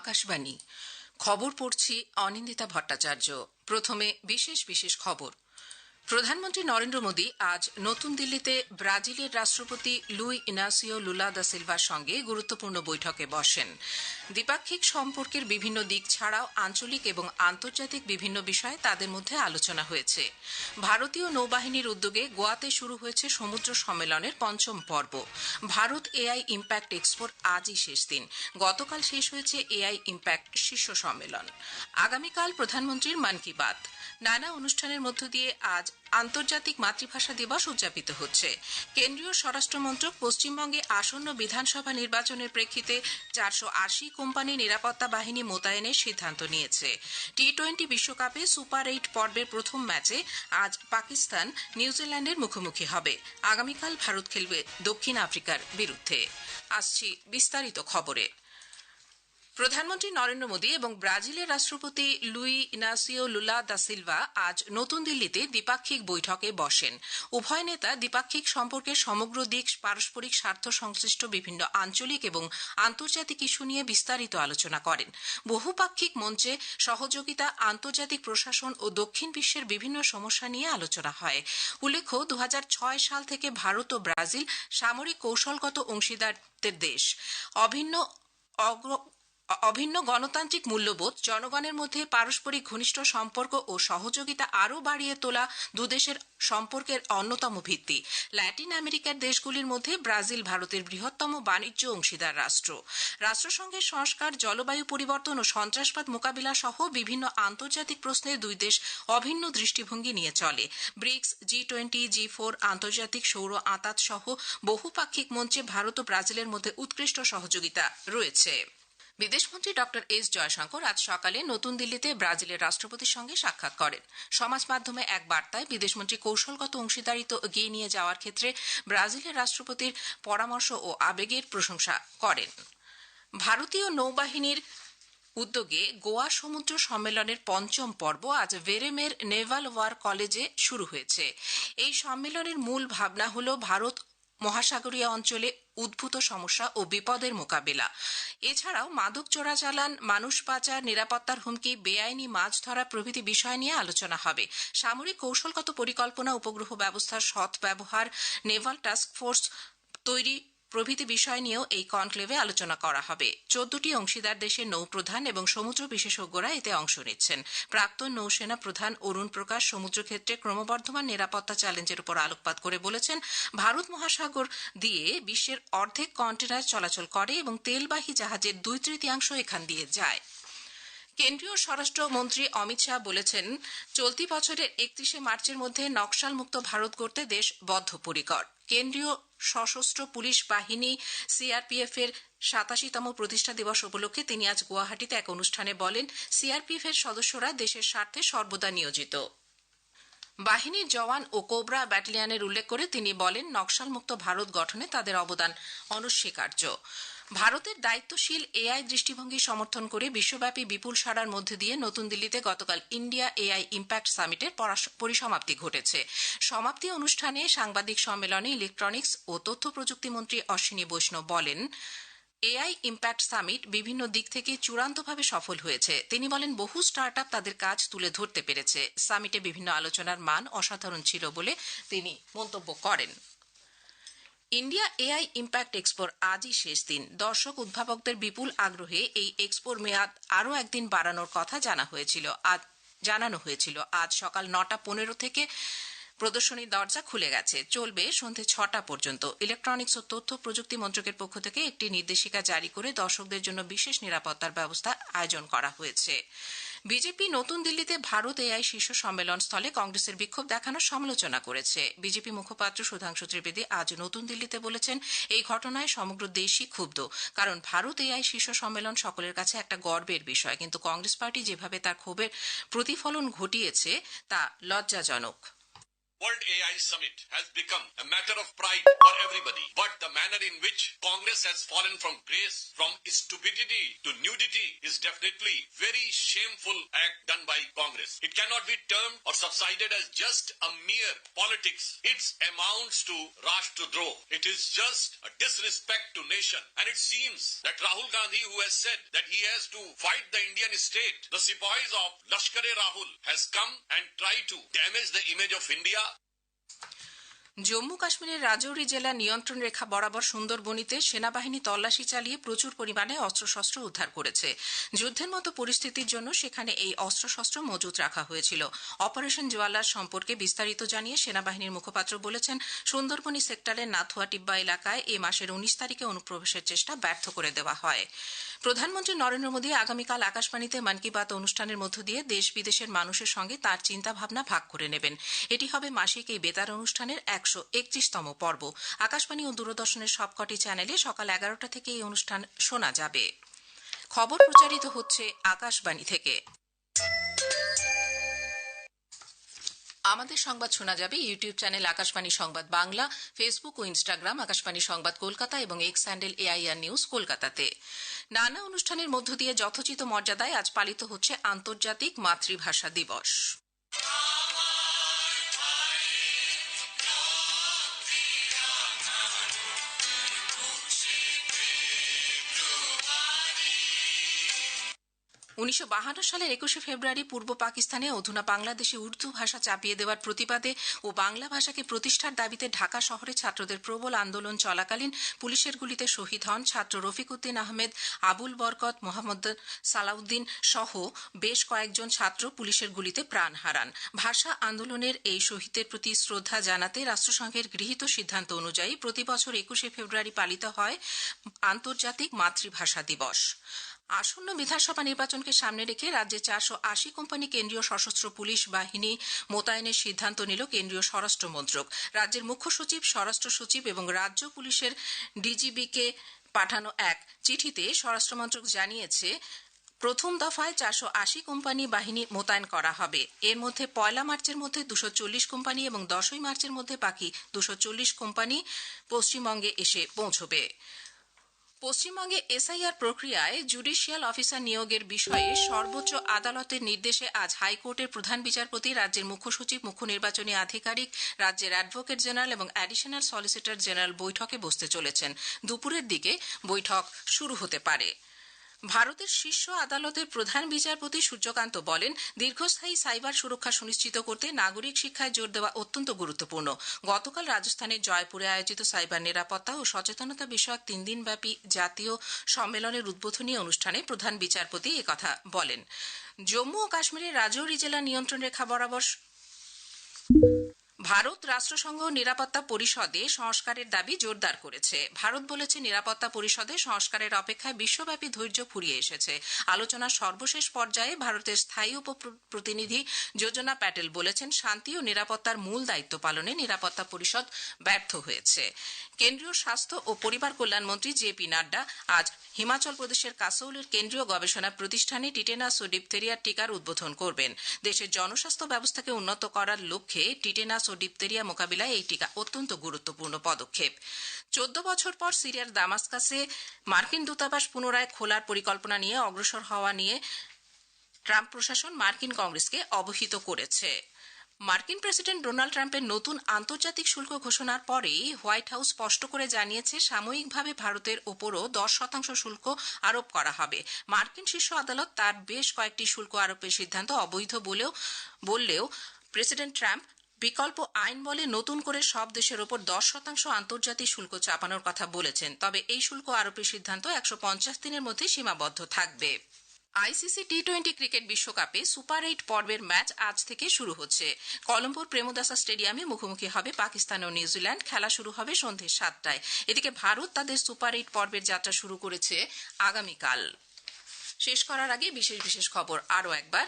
আকাশবাণী খবর পড়ছি অনিন্দিতা ভট্টাচার্য। প্রথমে বিশেষ খবর। প্রধানমন্ত্রী নরেন্দ্র মোদী আজ নতুন দিল্লিতে ব্রাজিলের রাষ্ট্রপতি লুই ইনাসিও লুলা দা সিলভার সঙ্গে গুরুত্বপূর্ণ বৈঠকে বসেন। দ্বিপাক্ষিক সম্পর্কের বিভিন্ন দিক ছাড়াও আঞ্চলিক এবং আন্তর্জাতিক বিভিন্ন বিষয়ে তাদের মধ্যে আলোচনা হয়েছে। ভারতীয় নৌবাহিনীর উদ্যোগে গোয়াতে শুরু হয়েছে সমুদ্র সম্মেলনের পঞ্চম পর্ব। ভারত এআই ইম্প্যাক্ট এক্সপোর আজই শেষ দিন। গতকাল শেষ হয়েছে এআই ইম্প্যাক্ট শীর্ষ সম্মেলন। আগামীকাল প্রধানমন্ত্রীর মন কি বাত। নানা অনুষ্ঠানের মধ্য দিয়ে আজ আন্তর্জাতিক মাতৃভাষা দিবস উদযাপিত হচ্ছে। কেন্দ্রীয় স্বরাষ্ট্রমন্ত্রক পশ্চিমবঙ্গে আসন্ন বিধানসভা নির্বাচনের প্রেক্ষিতে 480 কোম্পানি নিরাপত্তা বাহিনী মোতায়েনের সিদ্ধান্ত নিয়েছে। টি-20 বিশ্বকাপে সুপার 8 পর্বের প্রথম ম্যাচে আজ পাকিস্তান নিউজিল্যান্ডের মুখোমুখি হবে। আগামীকাল ভারত খেলবে দক্ষিণ আফ্রিকার বিরুদ্ধে। আসছি বিস্তারিত খবরে। প্রধানমন্ত্রী নরেন্দ্র মোদী এবং ব্রাজিলের রাষ্ট্রপতি Luis Inacio Lula da Silva আজ নতুন দিল্লিতে দ্বিপাক্ষিক বৈঠকে বসেন। উভয় নেতা দ্বিপাক্ষিক সম্পর্কের সমগ্র দিক, পারস্পরিক স্বার্থ সংশ্লিষ্ট বিভিন্ন আঞ্চলিক এবং আন্তর্জাতিক ইস্যু নিয়ে বিস্তারিত আলোচনা করেন। বহুপাক্ষিক মঞ্চে সহযোগিতা, আন্তর্জাতিক প্রশাসন ও দক্ষিণ বিশ্বের বিভিন্ন সমস্যা নিয়ে আলোচনা হয়। উল্লেখ্য, 2006 সাল থেকে ভারত ও ব্রাজিল সামরিক কৌশলগত অংশীদারত্বের দেশ। অভিন্ন গণতান্ত্রিক মূল্যবোধ, জনগণের মধ্যে পারস্পরিক ঘনিষ্ঠ সম্পর্ক ও সহযোগিতা আরও বাড়িয়ে তোলা দুদেশের সম্পর্কের অন্যতম ভিত্তি। ল্যাটিন আমেরিকার দেশগুলির মধ্যে ব্রাজিল ভারতের বৃহত্তম বাণিজ্য অংশীদার রাষ্ট্র। রাষ্ট্রসংঘের সংস্কার, জলবায়ু পরিবর্তন ও সন্ত্রাসবাদ মোকাবিলা সহ বিভিন্ন আন্তর্জাতিক প্রশ্নে দুই দেশ অভিন্ন দৃষ্টিভঙ্গি নিয়ে চলে। ব্রিক্স, জি-20, জি-4, আন্তর্জাতিক সৌর আঁতাত সহ বহুপাক্ষিক মঞ্চে ভারত ও ব্রাজিলের মধ্যে উৎকৃষ্ট সহযোগিতা রয়েছে। বিদেশমন্ত্রী ডক্টর এস জয়শঙ্কর আজ সকালে নতুন দিল্লিতে ব্রাজিলের রাষ্ট্রপতির সঙ্গে সাক্ষাৎ করেন। সমাজ মাধ্যমে এক বার্তায় বিদেশমন্ত্রী কৌশলগত অংশীদারিত্ব এগিয়ে নিয়ে যাওয়ার ক্ষেত্রে ব্রাজিলের রাষ্ট্রপতির পরামর্শ ও আবেগের প্রশংসা করেন। ভারতীয় নৌবাহিনীর উদ্যোগে গোয়া সমুদ্র সম্মেলনের পঞ্চম পর্ব আজ ভেরেমের নেভাল ওয়ার কলেজে শুরু হয়েছে। এই সম্মেলনের মূল ভাবনা হল ভারত মহাসাগরীয় অঞ্চলে উদ্ভূত সমস্যা ও বিপদের মোকাবিলা। এছাড়াও মাদক চোরাচালান, মানুষ পাচার, নিরাপত্তার হুমকি, বেআইনি মাছ ধরা প্রভৃতি বিষয় নিয়ে আলোচনা হবে। সামরিক কৌশলগত পরিকল্পনা, উপগ্রহ ব্যবস্থার সৎ ব্যবহার, নেভাল টাস্ক ফোর্স তৈরি প্রভৃতি বিষয় নিয়েও এই কনক্লেভে আলোচনা করা হবে। 14টি অংশীদার দেশের নৌপ্রধান এবং সমুদ্র বিশেষজ্ঞরা এতে অংশ নিচ্ছেন। প্রাক্তন নৌসেনা প্রধান অরুণ প্রকাশ সমুদ্রক্ষেত্রে ক্রমবর্ধমান নিরাপত্তা চ্যালেঞ্জের উপর আলোকপাত করে বলেছেন, ভারত মহাসাগর দিয়ে বিশ্বের অর্ধেক কন্টেনার চলাচল করে এবং তেলবাহী জাহাজের 2/3 এখান দিয়ে যায়। কেন্দ্রীয় স্বরাষ্ট্রমন্ত্রী অমিত শাহ বলেছেন, চলতি বছরের 31 মার্চের মধ্যে নকশালমুক্ত ভারত গড়তে দেশ বদ্ধপরিকর। কেন্দ্রীয় সশস্ত্র পুলিশ বাহিনী সিআরপিএফ এর 87তম প্রতিষ্ঠা দিবস উপলক্ষে তিনি আজ গুয়াহাটিতে এক অনুষ্ঠানে বলেন, সিআরপিএফ এর সদস্যরা দেশের স্বার্থে সর্বদা নিয়োজিত। বাহিনীর জওয়ান ও কোবরা ব্যাটালিয়নের উল্লেখ করে তিনি বলেন, নকশালমুক্ত ভারত গঠনে তাদের অবদান অনস্বীকার্য। ভারতের দায়িত্বশীল এআই দৃষ্টিভঙ্গি সমর্থন করে বিশ্বব্যাপী বিপুল সাড়ার মধ্যে দিয়ে নতুন দিল্লিতে গতকাল ইন্ডিয়া এআই ইম্প্যাক্ট সামিটের পরিসমাপ্তি ঘটেছে। সমাপ্তি অনুষ্ঠানে সাংবাদিক সম্মেলনে ইলেকট্রনিক্স ও তথ্য প্রযুক্তি মন্ত্রী অশ্বিনী বৈষ্ণব বলেন, এআই ইম্প্যাক্ট সামিট বিভিন্ন দিক থেকে চূড়ান্তভাবে সফল হয়েছে। তিনি বলেন, বহু স্টার্টআপ তাদের কাজ তুলে ধরতে পেরেছে। সামিটে বিভিন্ন আলোচনার মান অসাধারণ ছিল বলে তিনি মন্তব্য করেন। ইন্ডিয়া এআই ইম্প্যাক্ট এক্সপোর আজই শেষ দিন। দর্শক উদ্ভাবকদের বিপুল আগ্রহে এই এক্সপোর মেয়াদ আরও একদিন বাড়ানোর কথা জানানো হয়েছিল। আজ সকাল 9:15 থেকে প্রদর্শনীর দরজা খুলে গেছে। চলবে সন্ধ্যে 6টা পর্যন্ত। ইলেকট্রনিক্স ও তথ্য প্রযুক্তি মন্ত্রকের পক্ষ থেকে একটি নির্দেশিকা জারি করে দর্শকদের জন্য বিশেষ নিরাপত্তার ব্যবস্থা আয়োজন করা হয়েছে। বিজেপি নতুন দিল্লিতে ভারত এআই শীর্ষ সম্মেলন স্থলে কংগ্রেসের বিক্ষোভ দেখানোর সমালোচনা করেছে। বিজেপি মুখপাত্র সুধাংশু ত্রিবেদী আজ নতুন দিল্লিতে বলেছেন, এই ঘটনায় সমগ্র দেশই ক্ষুব্ধ। কারণ ভারত এআই শীর্ষ সম্মেলন সকলের কাছে একটা গর্বের বিষয়, কিন্তু কংগ্রেস পার্টি যেভাবে তার ক্ষোভের প্রতিফলন ঘটিয়েছে তা লজ্জাজনক। World AI Summit has become a matter of pride for everybody. But the manner in which Congress has fallen from grace, from stupidity to nudity is definitely very shameful act done by Congress. It cannot be termed or subsided as just a mere politics. It amounts to Rashtradroh. It is just a disrespect to nation. And it seems that Rahul Gandhi, who has said that he has to fight the Indian state, the Sipahis of Lashkar-e-Rahul has come and tried to damage the image of India. Jammu কাশ্মীরের রাজৌরি জেলা নিয়ন্ত্রণ রেখা বরাবর সুন্দরবনিতে সেনাবাহিনী তল্লাশি চালিয়ে প্রচুর পরিমাণে অস্ত্রশস্ত্র উদ্ধার করেছে। যুদ্ধের মতো পরিস্থিতির জন্য সেখানে এই অস্ত্রশস্ত্র মজুত রাখা হয়েছিল। অপারেশন জোয়ালার সম্পর্কে বিস্তারিত জানিয়ে সেনাবাহিনীর মুখপাত্র বলেছেন, সুন্দরবনি সেক্টরের নাথুয়া টিব্বা এলাকায় এ মাসের 19 তারিখে অনুপ্রবেশের চেষ্টা ব্যর্থ করে দেওয়া হয়। প্রধানমন্ত্রী নরেন্দ্র মোদী আগামীকাল আকাশবাণীতে মন কি বাত অনুষ্ঠানের মধ্য দিয়ে দেশ বিদেশের মানুষের সঙ্গে তার চিন্তাভাবনা ভাগ করে নেবেন। এটি হবে মাসিক এই বেতার অনুষ্ঠানের 131তম পর্ব। আকাশবাণী ও দূরদর্শনের সবকটি চ্যানেলে সকাল 11টা থেকে এই অনুষ্ঠান শোনা যাবে। খবর প্রচারিত হচ্ছে আকাশবাণী থেকে। আমাদের সংবাদ শোনা যাবে ইউটিউব চ্যানেল আকাশবাণী সংবাদ বাংলা, ফেসবুক ও ইনস্টাগ্রাম আকাশবাণী সংবাদ কলকাতা এবং এক্স হ্যান্ডেল AIR নিউজ কলকাতাতে। নানা অনুষ্ঠানের মধ্য দিয়ে যথোচিত মর্যাদায় আজ পালিত হচ্ছে আন্তর্জাতিক মাতৃভাষা দিবস। উনিশশো সালের 21শে ফেব্রুয়ারি পূর্ব পাকিস্তানে অধুনা বাংলাদেশে উর্দু ভাষা চাপিয়ে দেওয়ার প্রতিবাদে ও বাংলা ভাষাকে প্রতিষ্ঠার দাবিতে ঢাকা শহরে ছাত্রদের প্রবল আন্দোলন চলাকালীন পুলিশের গুলিতে শহীদ হন ছাত্র রফিক উদ্দিন আহমেদ, আবুল বরকত, মোহাম্মদ সালাউদ্দিন সহ বেশ কয়েকজন ছাত্র পুলিশের গুলিতে প্রাণ হারান। ভাষা আন্দোলনের এই শহীদদের প্রতি শ্রদ্ধা জানাতে রাষ্ট্রসংঘের গৃহীত সিদ্ধান্ত অনুযায়ী প্রতিবছর 21শে ফেব্রুয়ারি পালিত হয় আন্তর্জাতিক মাতৃভাষা দিবস। আসন্ন বিধানসভা নির্বাচনকে সামনে রেখে রাজ্যে 480 কোম্পানি কেন্দ্রীয় সশস্ত্র পুলিশ বাহিনী মোতায়েনের সিদ্ধান্ত নিল কেন্দ্রীয় স্বরাষ্ট্র মন্ত্রক। রাজ্যের মুখ্য সচিব, স্বরাষ্ট্র সচিব এবং রাজ্য পুলিশের ডিজিবিকে পাঠানো এক চিঠিতে স্বরাষ্ট্র মন্ত্রক জানিয়েছে, প্রথম দফায় 480 কোম্পানি বাহিনী মোতায়েন করা হবে। এর মধ্যে 1 মার্চের মধ্যে 240 কোম্পানি এবং 10 মার্চের মধ্যে বাকি 240 কোম্পানি পশ্চিমবঙ্গে এসে পৌঁছবে। পশ্চিমবঙ্গে SIR প্রক্রিয়ায় জুডিশিয়াল অফিসার নিয়োগের বিষয়ে সর্বোচ্চ আদালতের নির্দেশে আজ হাইকোর্টের প্রধান বিচারপতি, রাজ্যের মুখ্য সচিব, মুখ্য নির্বাচনী আধিকারিক, রাজ্যের অ্যাডভোকেট জেনারেল এবং অ্যাডিশনাল সলিসিটর জেনারেল বৈঠকে বসতে চলেছেন। দুপুরের দিকে বৈঠক শুরু হতে পারে। ভারতের শীর্ষ আদালতের প্রধান বিচারপতি সূর্যকান্ত বলেন, দীর্ঘস্থায়ী সাইবার সুরক্ষা সুনিশ্চিত করতে নাগরিক শিক্ষায় জোর দেওয়া অত্যন্ত গুরুত্বপূর্ণ। গতকাল রাজস্থানের জয়পুরে আয়োজিত সাইবার নিরাপত্তা ও সচেতনতা বিষয়ক 3 দিনব্যাপী জাতীয় সম্মেলনের উদ্বোধনী অনুষ্ঠানে প্রধান বিচারপতি একথা বলেন। জম্মু ও কাশ্মীরের রাজৌরি জেলা নিয়ন্ত্রণ রেখা বরাবর ভারত রাষ্ট্রসংঘ নিরাপত্তা পরিষদে সংস্কারের দাবি জোরদার করেছে। ভারত বলেছে, নিরাপত্তা পরিষদে সংস্কারের অপেক্ষায় বিশ্বব্যাপী ধৈর্য ফুরিয়ে এসেছে। আলোচনার সর্বশেষ পর্যায়ে ভারতের স্থায়ী উপপ্রতিনিধি যোজনা প্যাটেল বলেছেন, শান্তি ও নিরাপত্তার মূল দায়িত্ব পালনে নিরাপত্তা পরিষদ ব্যর্থ হয়েছে। কেন্দ্রীয় স্বাস্থ্য ও পরিবার কল্যাণ মন্ত্রী JP নাড্ডা আজ হিমাচল প্রদেশের কাসৌলের কেন্দ্রীয় গবেষণা প্রতিষ্ঠানে টিটেনাস ও ডিপথেরিয়ার টিকার উদ্বোধন করবেন। দেশের জনস্বাস্থ্য ব্যবস্থাকে উন্নত করার লক্ষ্যে টিটেনাস ও ডিপথেরিয়া মোকাবিলায় এই টিকা অত্যন্ত গুরুত্বপূর্ণ পদক্ষেপ। 14 বছর পর সিরিয়ার দামাস্কাসে মার্কিন দূতাবাস পুনরায় খোলার পরিকল্পনা নিয়ে অগ্রসর হওয়া নিয়ে ট্রাম্প প্রশাসন মার্কিন কংগ্রেসকে অবহিত করেছে। মার্কিন প্রেসিডেন্ট ডোনাল্ড ট্রাম্পের নতুন আন্তর্জাতিক শুল্ক ঘোষণার পরেই হোয়াইট হাউস স্পষ্ট করে জানিয়েছে, সাময়িকভাবে ভারতের ওপরও 10% শুল্ক আরোপ করা হবে। মার্কিন শীর্ষ আদালত তার বেশ কয়েকটি শুল্ক আরোপের সিদ্ধান্ত অবৈধ বললেও প্রেসিডেন্ট ট্রাম্প বিকল্প আইন বলে নতুন করে সব দেশের ওপর 10% আন্তর্জাতিক শুল্ক চাপানোর কথা বলেছেন। তবে এই শুল্ক আরোপের সিদ্ধান্ত 150 দিনের মধ্যে সীমাবদ্ধ থাকবে। ICC T20 ক্রিকেট বিশ্বকাপে সুপার 8 পর্বের ম্যাচ আজ থেকে শুরু হচ্ছে। কলম্বোর প্রেমদাসা স্টেডিয়ামে মুখোমুখি হবে পাকিস্তান ও নিউজিল্যান্ড। খেলা শুরু হবে সন্ধ্যে 7টায়। এদিকে ভারত তাদের সুপার 8 পর্বের যাত্রা শুরু করেছে আগামীকাল। শেষ করার আগে বিশেষ খবর আরও একবার।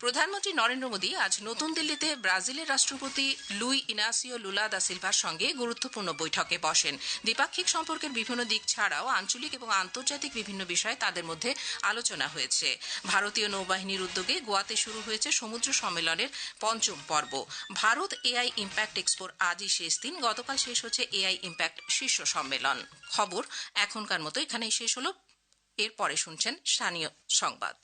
প্রধানমন্ত্রী নরেন্দ্র মোদী আজ নতুন দিল্লিতে ব্রাজিলের রাষ্ট্রপতি লুই ইনাসিও লুলা দা সিলভার সঙ্গে গুরুত্বপূর্ণ বৈঠকে বসেন। দ্বিপাক্ষিক সম্পর্কের বিভিন্ন দিক ছাড়াও আঞ্চলিক এবং আন্তর্জাতিক বিভিন্ন বিষয়ে তাদের মধ্যে আলোচনা হয়েছে। ভারতীয় নৌবাহিনীর উদ্যোগে গোয়াতে শুরু হয়েছে সমুদ্র সম্মেলনের পঞ্চম পর্ব। ভারত এআই ইম্প্যাক্ট এক্সপোর আজই শেষ দিন। গতকাল শেষ হচ্ছে এআই ইম্প্যাক্ট শীর্ষ সম্মেলন। খবর এখনকার মতো এখানেই শেষ হলো। এরপরে শুনছেন স্থানীয় সংবাদ।